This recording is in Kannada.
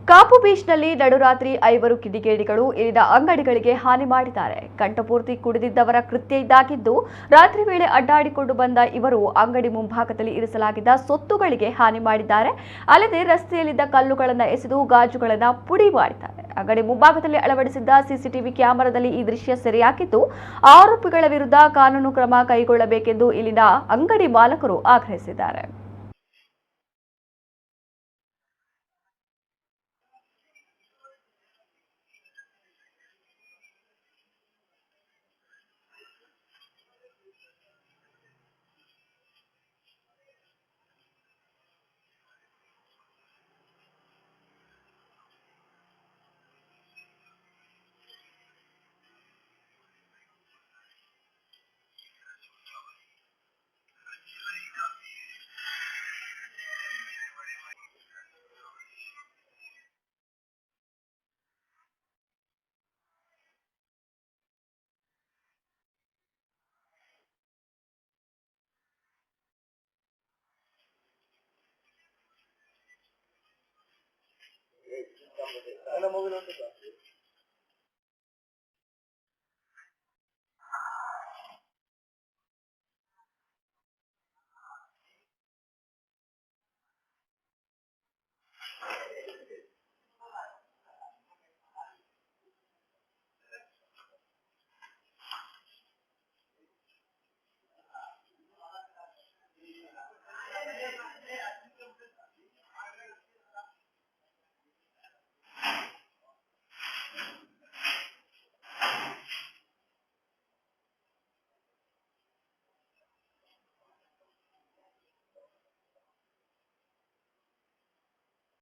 ಕಾಪು ಬೀಚ್ನಲ್ಲಿ ನಡುರಾತ್ರಿ 5 ಕಿಡಿಗೇಡಿಗಳು ಇಲ್ಲಿನ ಅಂಗಡಿಗಳಿಗೆ ಹಾನಿ ಮಾಡಿದ್ದಾರೆ. ಕಂಠಪೂರ್ತಿ ಕುಡಿದಿದ್ದವರ ಕೃತ್ಯ ಇದಾಗಿದ್ದು, ರಾತ್ರಿ ವೇಳೆ ಅಡ್ಡಾಡಿಕೊಂಡು ಬಂದ ಇವರು ಅಂಗಡಿ ಮುಂಭಾಗದಲ್ಲಿ ಇರಿಸಲಾಗಿದ್ದ ಸೊತ್ತುಗಳಿಗೆ ಹಾನಿ ಮಾಡಿದ್ದಾರೆ. ಅಲ್ಲದೆ ರಸ್ತೆಯಲ್ಲಿದ್ದ ಕಲ್ಲುಗಳನ್ನು ಎಸೆದು ಗಾಜುಗಳನ್ನು ಪುಡಿ ಮಾಡಿದ್ದಾರೆ. ಅಂಗಡಿ ಮುಂಭಾಗದಲ್ಲಿ ಅಳವಡಿಸಿದ್ದ ಸಿಸಿಟಿವಿ ಕ್ಯಾಮೆರಾದಲ್ಲಿ ಈ ದೃಶ್ಯ ಸೆರೆಯಾಗಿದ್ದು, ಆರೋಪಿಗಳ ವಿರುದ್ಧ ಕಾನೂನು ಕ್ರಮ ಕೈಗೊಳ್ಳಬೇಕೆಂದು ಇಲ್ಲಿನ ಅಂಗಡಿ ಮಾಲಕರು ಆಗ್ರಹಿಸಿದ್ದಾರೆ. Ana móvil, ¿dónde está?